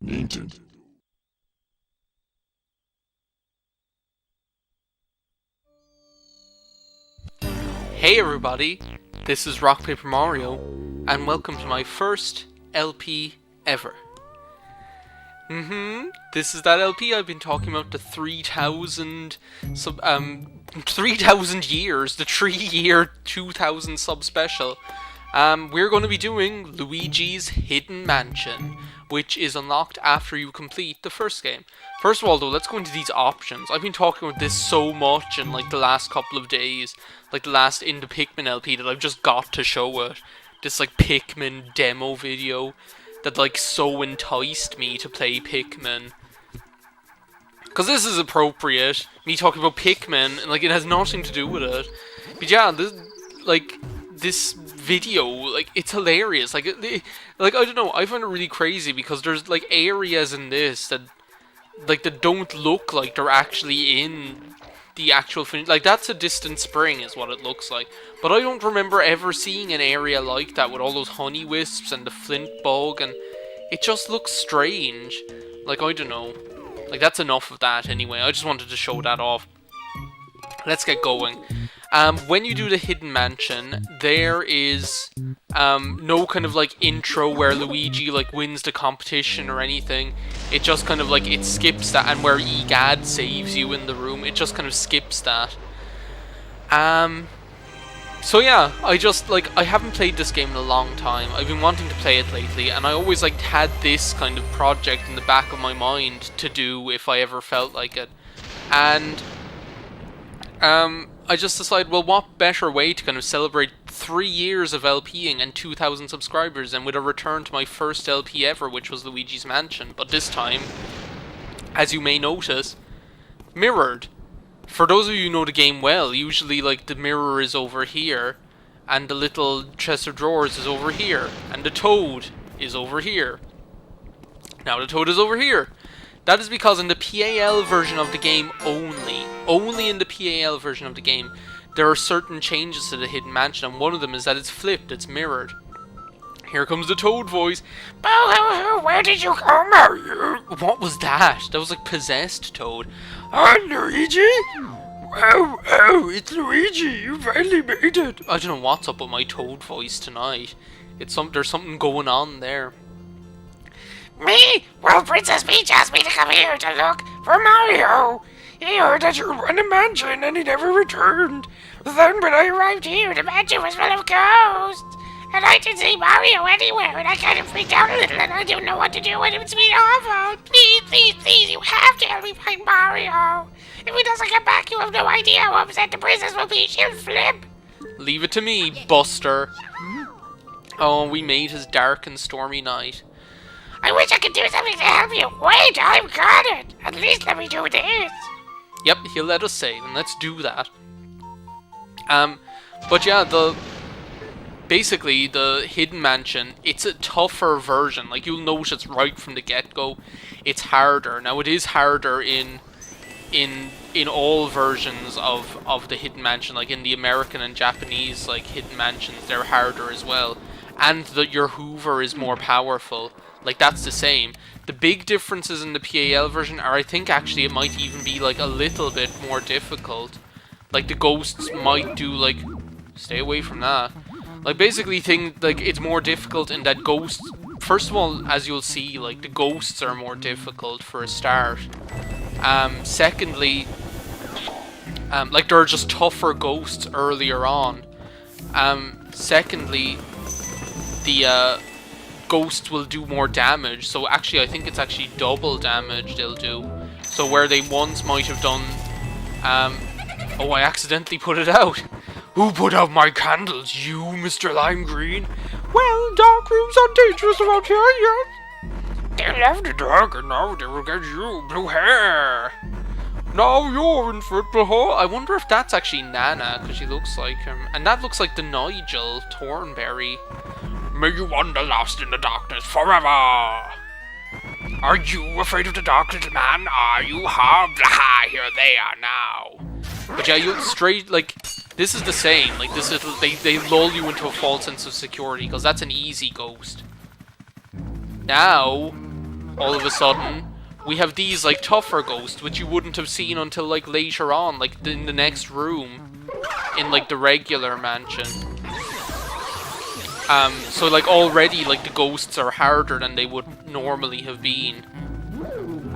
Nintendo. Hey everybody, this is Rock Paper Mario, and welcome to my first LP ever. This is that LP I've been talking about, the 3,000 3,000 years, the 3-year 2,000 sub special. We're going to be doing Luigi's Hidden Mansion, which is unlocked after you complete the first game. First of all though, let's go into these options. I've been talking about this so much in like the last couple of days, like the last In the Pikmin LP, that I've just got to show it. This like Pikmin demo video that like so enticed me to play Pikmin. Cause this is appropriate, me talking about Pikmin, and like it has nothing to do with it. But yeah, this video, like, it's hilarious. Like, I don't know, I find it really crazy because there's like areas in this that don't look like they're actually in the actual finish. Like, that's a distant spring is what it looks like, but I don't remember ever seeing an area like that with all those honey wisps and the flint bug, and it just looks strange. Like, I don't know, like, that's enough of that anyway. I just wanted to show that off. Let's get going. When you do the Hidden Mansion, there is no kind of like intro where Luigi like wins the competition or anything. It just kind of like, it skips that, and where Egad saves you in the room, it just kind of skips that. So yeah, I haven't played this game in a long time. I've been wanting to play it lately, and I always like had this kind of project in the back of my mind to do if I ever felt like it. And I just decided, well, what better way to kind of celebrate 3 years of LPing and 2,000 subscribers than with a return to my first LP ever, which was Luigi's Mansion. But this time, as you may notice, mirrored. For those of you who know the game well, usually like the mirror is over here, and the little chest of drawers is over here, and the toad is over here. Now the toad is over here. That is because in the PAL version of the game only in the PAL version of the game, there are certain changes to the Hidden Mansion, and one of them is that it's flipped, it's mirrored. Here comes the Toad voice. Boo-hoo-hoo, where did you go, Mario? What was that? That was like possessed Toad. Oh, Luigi? Oh, it's Luigi, you finally made it. I don't know what's up with my Toad voice tonight. There's something going on there. Me? Well, Princess Peach asked me to come here to look for Mario. He heard that you were in a mansion and he never returned. Then when I arrived here, the mansion was full of ghosts. And I didn't see Mario anywhere, and I kind of freaked out a little, and I didn't know what to do, and it was really awful. Please, you have to help me find Mario. If he doesn't come back, you have no idea how upset the princess will be. She'll flip. Leave it to me, Buster. Oh, we made his dark and stormy night. I wish I could do something to help you. Wait, I've got it. At least let me do this. Yep, he'll let us save, and let's do that. But yeah, basically the Hidden Mansion, it's a tougher version. Like, you'll notice right from the get-go, it's harder. Now, it is harder in all versions of the Hidden Mansion. Like in the American and Japanese like Hidden Mansions, they're harder as well. And your Hoover is more powerful. Like, that's the same. The big differences in the PAL version are, I think, actually, it might even be, like, a little bit more difficult. Like, the ghosts might do, like... Stay away from that. Like, basically, it's more difficult in that ghosts... First of all, as you'll see, like, the ghosts are more difficult for a start. Secondly... like, there are just tougher ghosts earlier on. Secondly... The, ghosts will do more damage, so actually I think it's actually double damage they'll do. So where they once might have done oh, I accidentally put it out. Who put out my candles? You, Mr. Lime Green? Well, dark rooms aren't dangerous around here yet. They left the dark and now they will get you, blue hair. Now you're in football hole. I wonder if that's actually Nana, because she looks like him. And that looks like the Nigel Thornberry. May you wander lost in the darkness forever. Are you afraid of the dark, little man? Are you harmed? Ha! Here they are now. But yeah, you'll straight, like, this is the same. Like, this little, they lull you into a false sense of security, because that's an easy ghost. Now, all of a sudden, we have these, like, tougher ghosts, which you wouldn't have seen until, like, later on, like, in the next room, in, like, the regular mansion. So, like, already, like, the ghosts are harder than they would normally have been.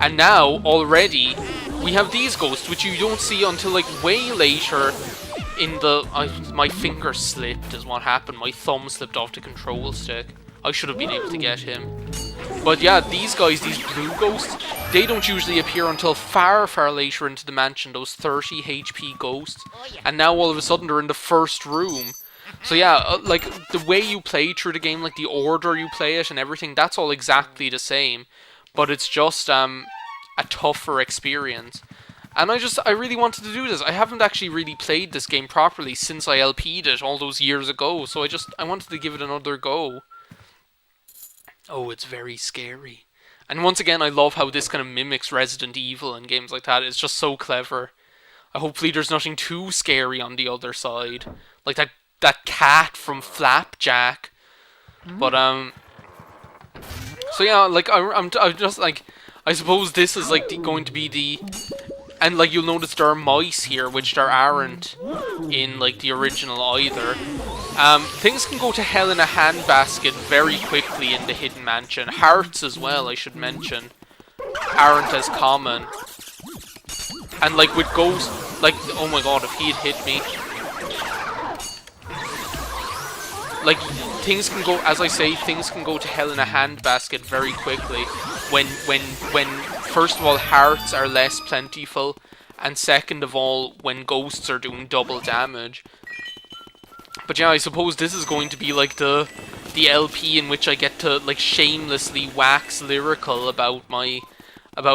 And now, already, we have these ghosts, which you don't see until, like, way later in the... my finger slipped is what happened. My thumb slipped off the control stick. I should have been able to get him. But yeah, these guys, these blue ghosts, they don't usually appear until far, far later into the mansion, those 30 HP ghosts. And now all of a sudden they're in the first room. So yeah, like, the way you play through the game, like, the order you play it and everything, that's all exactly the same. But it's just, a tougher experience. And I really wanted to do this. I haven't actually really played this game properly since I LP'd it all those years ago. So I wanted to give it another go. Oh, it's very scary. And once again, I love how this kind of mimics Resident Evil and games like that. It's just so clever. Hopefully there's nothing too scary on the other side. Like that cat from Flapjack. But, so yeah, like, I'm just, like, I suppose this is, like, going to be the... And, like, you'll notice there are mice here, which there aren't in, like, the original either. Things can go to hell in a handbasket very quickly in the Hidden Mansion. Hearts as well, I should mention, aren't as common. And, like, with ghosts, like, oh my god, if he had hit me. Like, things can go, as I say, things can go to hell in a handbasket very quickly. When, first of all, hearts are less plentiful, and second of all, when ghosts are doing double damage. But yeah, I suppose this is going to be like the LP in which I get to, like, shamelessly wax lyrical about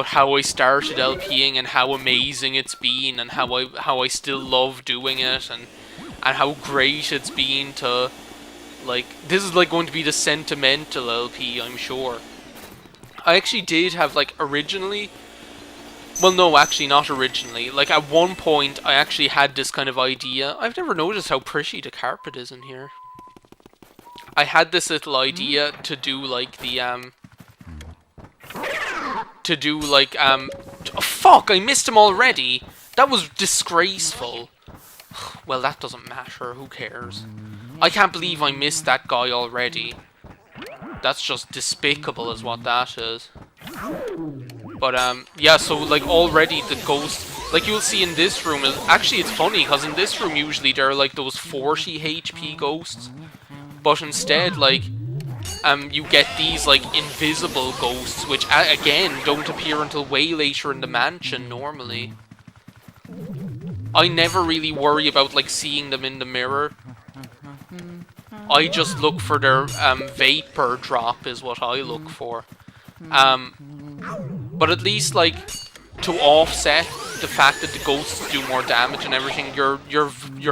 how I started LPing and how amazing it's been and how I still love doing it and how great it's been to, like, this is, like, going to be the sentimental LP, I'm sure. I actually did have, like, originally... Well, no, actually, not originally. Like, at one point, I actually had this kind of idea. I've never noticed how pretty the carpet is in here. I had this little idea to do, like, the, oh, fuck! I missed him already! That was disgraceful. Well, that doesn't matter. Who cares? I can't believe I missed that guy already. That's just despicable is what that is. But, yeah, so, like, already the ghost... Like, you'll see in this room... Actually, it's funny, because in this room, usually, there are, like, those 40 HP ghosts. But instead, like, you get these, like, invisible ghosts, which, again, don't appear until way later in the mansion, normally. I never really worry about, like, seeing them in the mirror. I just look for their, vapor drop is what I look for. But at least, like, to offset the fact that the ghosts do more damage and everything, your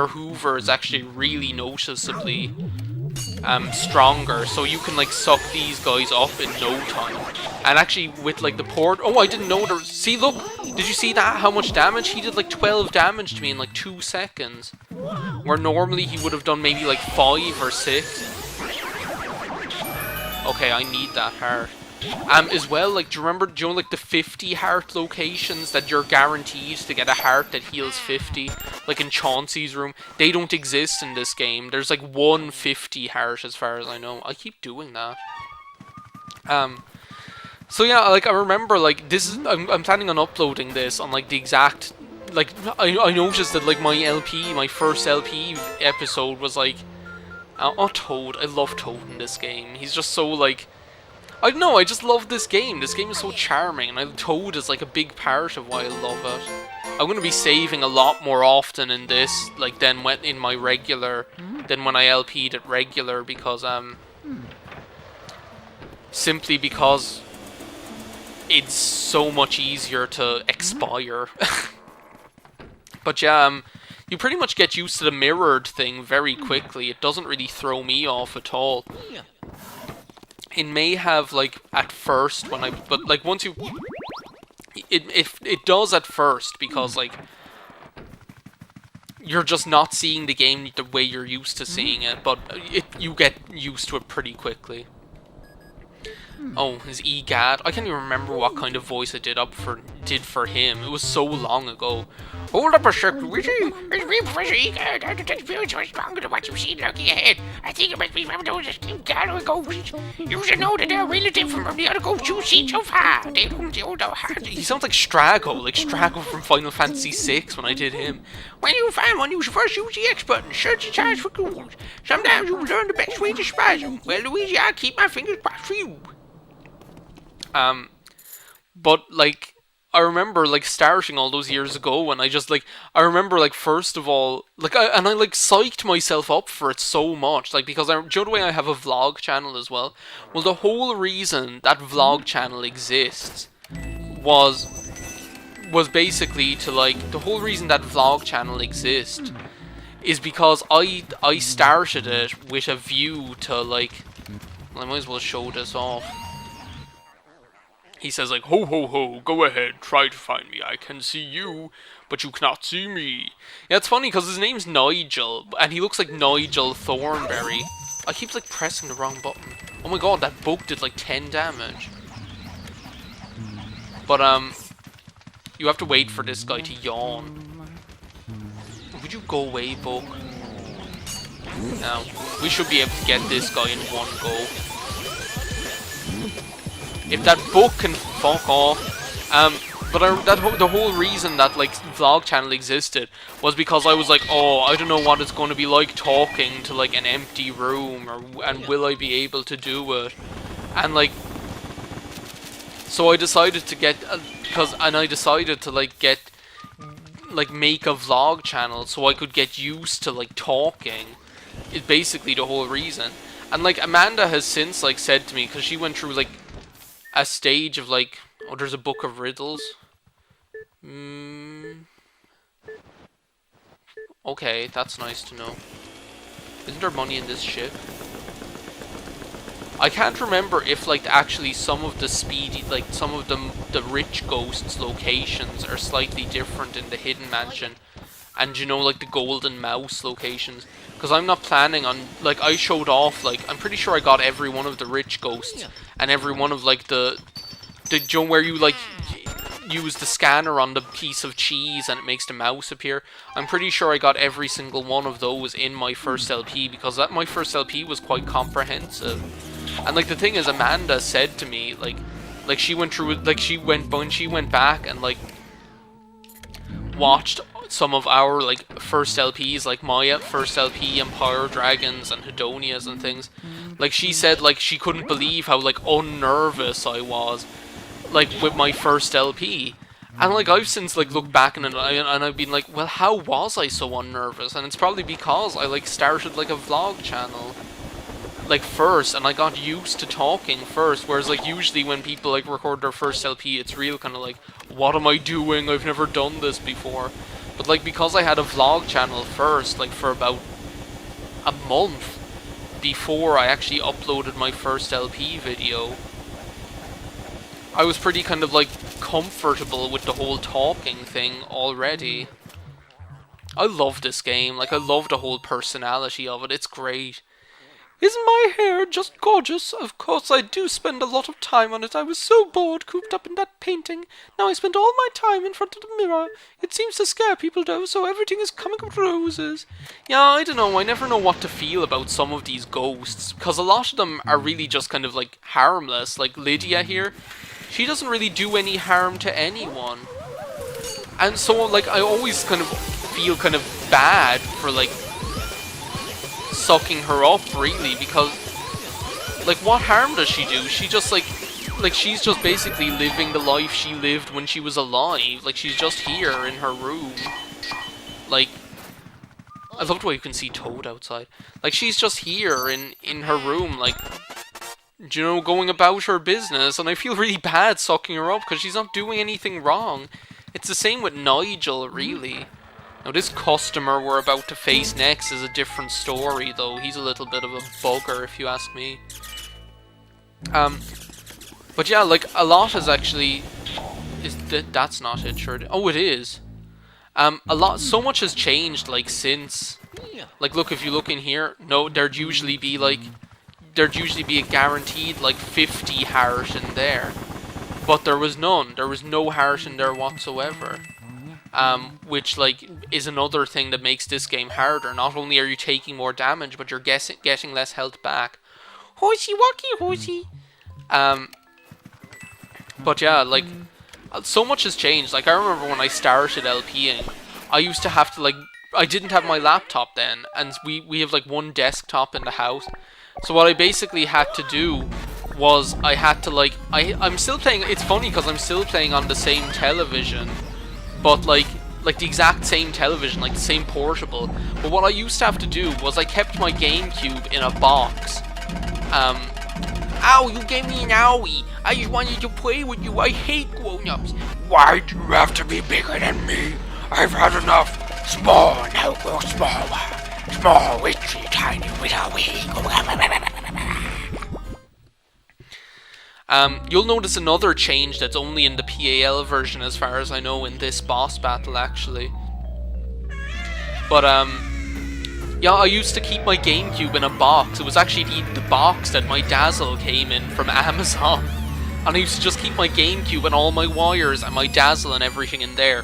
Hoover is actually really noticeably stronger, so you can, like, suck these guys up in no time. And actually, with, like, the port... Oh, I didn't know there... See, look! Did you see that? How much damage? He did, like, 12 damage to me in, like, 2 seconds. Where normally he would have done maybe, like, 5 or 6. Okay, I need that heart. As well, like, do you know, like, the 50 heart locations that you're guaranteed to get a heart that heals 50? Like in Chauncey's room. They don't exist in this game. There's, like, 150 heart as far as I know. I keep doing that. So yeah, like, I remember, like, this is, I'm planning on uploading this on, like, the exact, like, I noticed that, like, my first LP episode was, like, oh, Toad. I love Toad in this game. He's just so, like, I don't know, I just love this game. This game is so charming, and Toad is, like, a big part of why I love it. I'm going to be saving a lot more often in this, like, than when in my regular, than when I LP'd it regular, because, simply because it's so much easier to expire. But yeah, you pretty much get used to the mirrored thing very quickly. It doesn't really throw me off at all. It may have, like, at first when but, like, once you... It does at first, because, like, you're just not seeing the game the way you're used to seeing it, but you get used to it pretty quickly. Oh, his EGAD. I can't even remember what kind of voice I did for him. It was so long ago. Hold up a sec, Luigi. It's me, Professor EGAD. I detect spirits respond to what you see looking ahead. I think it must be from those EGAD ghosts. You should know that they're really different from the other ghosts you've seen so far. They don't know how. He sounds like Strago from Final Fantasy VI when I did him. When you find one, you should first use the X button. Search the charts for clues. Sometimes you will learn the best way to spy them. Well, Luigi, I'll keep my fingers crossed for you. But like, I remember like starting all those years ago, and I remember like first of all, I psyched myself up for it so much, like because do you know the way I have a vlog channel as well? Well, the whole reason that vlog channel exists was basically to like the whole reason that vlog channel exists is because I started it with a view to like, well, I might as well show this off. He says like, ho ho ho, go ahead, try to find me. I can see you, but you cannot see me. Yeah, it's funny because his name's Nigel, and he looks like Nigel Thornberry. I keep like pressing the wrong button. Oh my god, that book did like 10 damage. But you have to wait for this guy to yawn. Would you go away, book? Now, we should be able to get this guy in one go. If that book can fuck off. The whole reason that like vlog channel existed was because I was like, oh, I don't know what it's going to be like talking to like an empty room, and will I be able to do it? And like, so I decided to get I decided to like make a vlog channel so I could get used to like talking. Is basically the whole reason. And like Amanda has since like said to me, because she went through like a stage of like, oh, there's a book of riddles. Okay, that's nice to know. Isn't there money in this ship? I can't remember if like actually some of the some of the rich ghosts locations are slightly different in the hidden mansion, and you know like the golden mouse locations. Because I'm not planning on, like, I showed off, like, I'm pretty sure I got every one of the rich ghosts, and every one of, like, the where you, like, use the scanner on the piece of cheese and it makes the mouse appear. I'm pretty sure I got every single one of those in my first LP, because my first LP was quite comprehensive. And, like, the thing is, Amanda said to me, like, she went through, like, when she went back and, like, watched some of our like first LPs, like my first LP, Empire Dragons and Hedonias and things. Like she said, like she couldn't believe how like unnervous I was, like with my first LP. And like I've since like looked back and I've been like, well, how was I so unnervous? And it's probably because I like started like a vlog channel like first, and I got used to talking first, whereas like usually when people like record their first LP, it's real kind of like, what am I doing? I've never done this before. But like because I had a vlog channel first, like for about a month before I actually uploaded my first LP video, I was pretty kind of like comfortable with the whole talking thing already. I love this game, like I love the whole personality of it, it's great. Isn't my hair just gorgeous? Of course I do spend a lot of time on it. I was so bored cooped up in that painting. Now I spend all my time in front of the mirror. It seems to scare people though, so everything is coming up roses. Yeah, I don't know. I never know what to feel about some of these ghosts, because a lot of them are really just kind of like harmless. Like Lydia here, she doesn't really do any harm to anyone. And so like I always kind of feel kind of bad for like sucking her up, really, because like what harm does she do? She just like she's just basically living the life she lived when she was alive. Like she's just here in her room. Like I love the way you can see Toad outside. Like she's just here in her room, like, you know, going about her business, and I feel really bad sucking her up because she's not doing anything wrong. It's the same with Nigel, really. Now this customer we're about to face next is a different story, though. He's a little bit of a bugger, if you ask me. But yeah, like, a lot is actually... That's not it, sure. Oh, it is. So much has changed, like, since... Like, look, if you look in here, no, there'd usually be, like... there'd usually be a guaranteed like 50 heart in there, but there was none. There was no heart in there whatsoever. Which like is another thing that makes this game harder. Not only are you taking more damage, but you're getting less health back. Horsey walkie horsey. But yeah, like so much has changed. Like I remember when I started LPing, I used to have to like, I didn't have my laptop then, and we have like one desktop in the house. So what I basically had to do was I had to like, I'm still playing. It's funny because I'm still playing on the same television, but like the exact same television, like the same portable. But what I used to have to do was I kept my GameCube in a box. Ow, you gave me an owie. I just wanted to play with you. I hate grown-ups. Why do you have to be bigger than me? I've had enough. Small, now grow smaller. Small, itchy, tiny, without weak. You'll notice another change that's only in the PAL version as far as I know in this boss battle actually. But yeah, I used to keep my GameCube in a box. It was actually the box that my Dazzle came in from Amazon. And I used to just keep my GameCube and all my wires and my Dazzle and everything in there.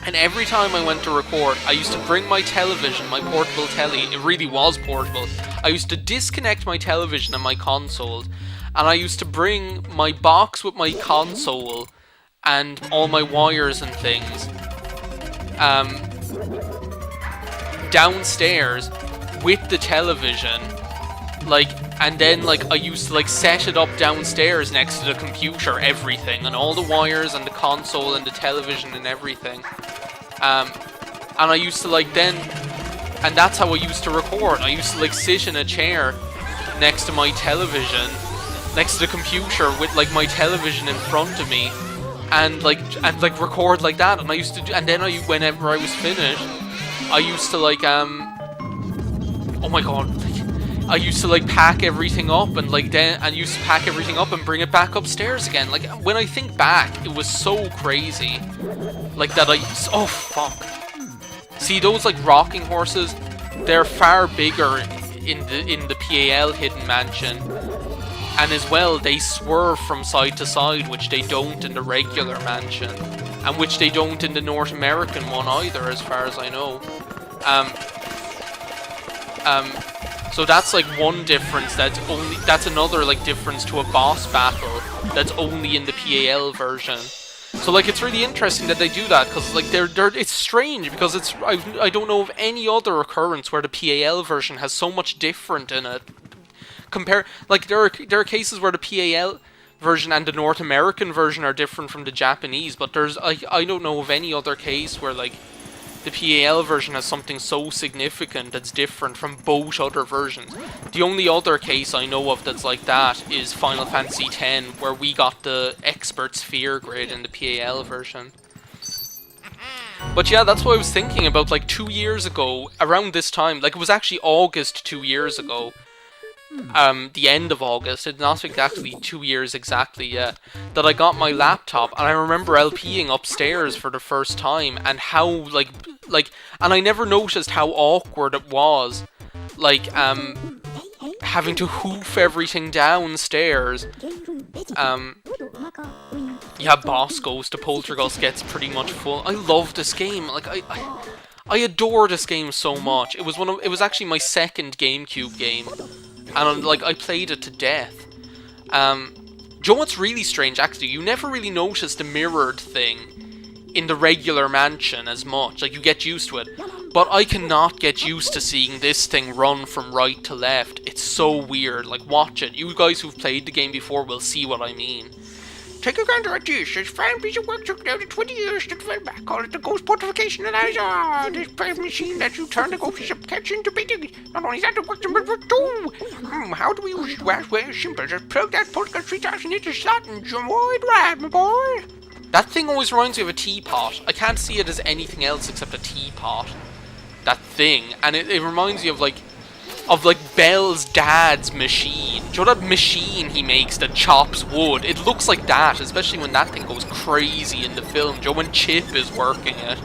And every time I went to record, I used to bring my television, my portable telly. It really was portable. I used to disconnect my television and my console. And I used to bring my box with my console and all my wires and things downstairs with the television, like, and then like I used to like set it up downstairs next to the computer, everything, and all the wires and the console and the television and everything. And I used to like then, and that's how I used to record. I used to like sit in a chair next to my television, next to the computer with like my television in front of me, and like record like that. And I used to do, and then whenever I was finished, I used to like oh my god, I used to like pack everything up and like then used to pack everything up and bring it back upstairs again. Like when I think back, it was so crazy. Like that oh fuck. See those like rocking horses? They're far bigger in the PAL Hidden Mansion. And as well, they swerve from side to side, which they don't in the regular mansion. And which they don't in the North American one either, as far as I know. So that's like one difference. That's another like difference to a boss battle that's only in the PAL version. So like it's really interesting that they do that, because like it's strange because I don't know of any other occurrence where the PAL version has so much different in it. Like there are cases where the PAL version and the North American version are different from the Japanese, but I don't know of any other case where like the PAL version has something so significant that's different from both other versions. The only other case I know of that's like that is Final Fantasy X, where we got the Expert Sphere grid in the PAL version. But yeah, that's what I was thinking about like 2 years ago, around this time. Like it was actually August 2 years ago. The end of August, it's not exactly 2 years exactly yet, that I got my laptop, and I remember LPing upstairs for the first time, and how, like, and I never noticed how awkward it was, like, having to hoof everything downstairs. Yeah, Boss Ghost, the Poltergeist gets pretty much full. I love this game, like, I adore this game so much. It was actually my second GameCube game. And like I played it to death. Do you know what's really strange? Actually, you never really notice the mirrored thing in the regular mansion as much. Like you get used to it, but I cannot get used to seeing this thing run from right to left. It's so weird. Like watch it. You guys who've played the game before will see what I mean. Take a gander at this. This fine piece of work took down to 20 years to develop. Call it the Ghost Portification Analyzer. This brave machine that you turn the ghost ship catch into big. Not only that, it works in for two. How do we use it? Well, it's simple. Just plug that Poltergeist 3000 into the slot and jump wide right, my boy. That thing always reminds me of a teapot. I can't see it as anything else except a teapot. That thing. And it reminds me of like Bell's dad's machine. Do you know that machine he makes that chops wood? It looks like that, especially when that thing goes crazy in the film. Do you know when Chip is working it?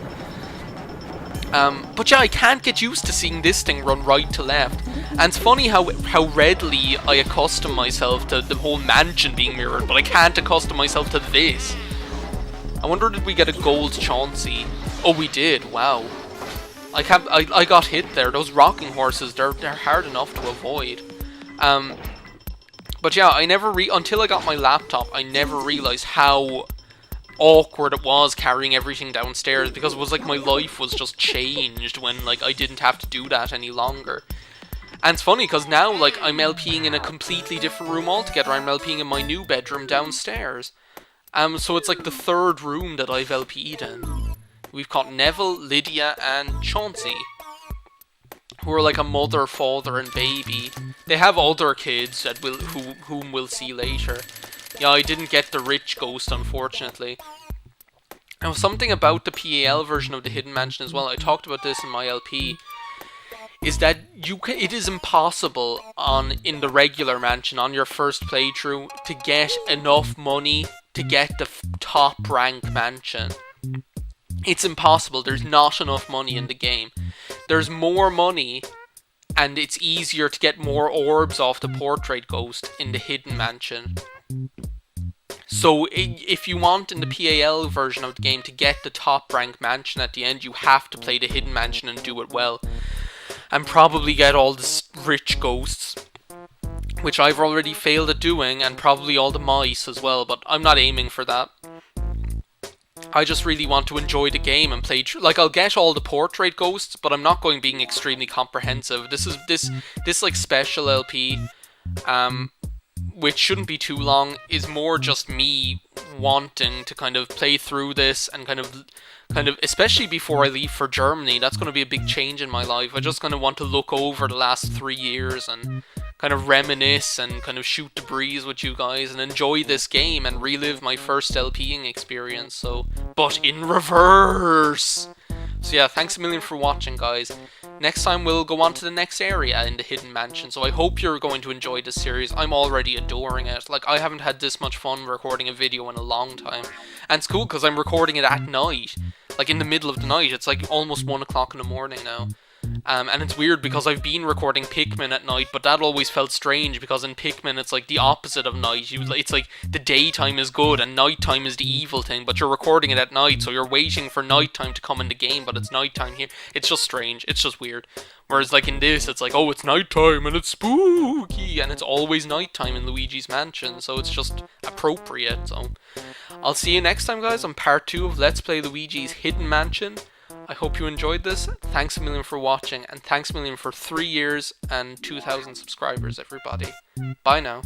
But yeah, I can't get used to seeing this thing run right to left. And it's funny how readily I accustom myself to the whole mansion being mirrored, but I can't accustom myself to this. I wonder, did we get a gold Chauncey? Oh, we did. Wow. I got hit there. Those rocking horses, they're hard enough to avoid. But yeah, until I got my laptop, I never realized how awkward it was carrying everything downstairs, because it was like my life was just changed when like I didn't have to do that any longer. And it's funny because now like I'm LPing in a completely different room altogether. I'm LPing in my new bedroom downstairs. So it's like the third room that I've LP'd in. We've got Neville, Lydia, and Chauncey, who are like a mother, father, and baby. They have other kids that whom we'll see later. Yeah, I didn't get the rich ghost, unfortunately. Now, something about the PAL version of the Hidden Mansion as well, I talked about this in my LP, is that it is impossible in the regular mansion, on your first playthrough, to get enough money to get the top rank mansion. It's impossible. There's not enough money in the game. There's more money, and it's easier to get more orbs off the portrait ghost in the Hidden Mansion. So if you want in the PAL version of the game to get the top rank mansion at the end, you have to play the Hidden Mansion and do it well. And probably get all the rich ghosts, which I've already failed at doing, and probably all the mice as well, but I'm not aiming for that. I just really want to enjoy the game and play like I'll get all the portrait ghosts, but I'm not going being extremely comprehensive. This like special LP, which shouldn't be too long, is more just me wanting to kind of play through this and kind of especially before I leave for Germany. That's going to be a big change in my life. I just kind of want to look over the last 3 years and kind of reminisce and kind of shoot the breeze with you guys and enjoy this game and relive my first LPing experience, but in reverse. So yeah, thanks a million for watching, guys. Next time we'll go on to the next area in the Hidden Mansion, so I hope you're going to enjoy this series. I'm already adoring it. Like, I haven't had this much fun recording a video in a long time. And it's cool because I'm recording it at night. Like, in the middle of the night. It's like almost 1 o'clock in the morning now. And it's weird because I've been recording Pikmin at night, but that always felt strange because in Pikmin it's like the opposite of night. It's like the daytime is good and nighttime is the evil thing, but you're recording it at night, so you're waiting for nighttime to come in the game, but it's nighttime here. It's just strange. It's just weird. Whereas like in this, it's like, oh, it's nighttime and it's spooky, and it's always nighttime in Luigi's Mansion, so it's just appropriate. So I'll see you next time, guys, on part 2 of Let's Play Luigi's Hidden Mansion. I hope you enjoyed this. Thanks a million for watching, and thanks a million for 3 years and 2,000 subscribers, everybody. Bye now.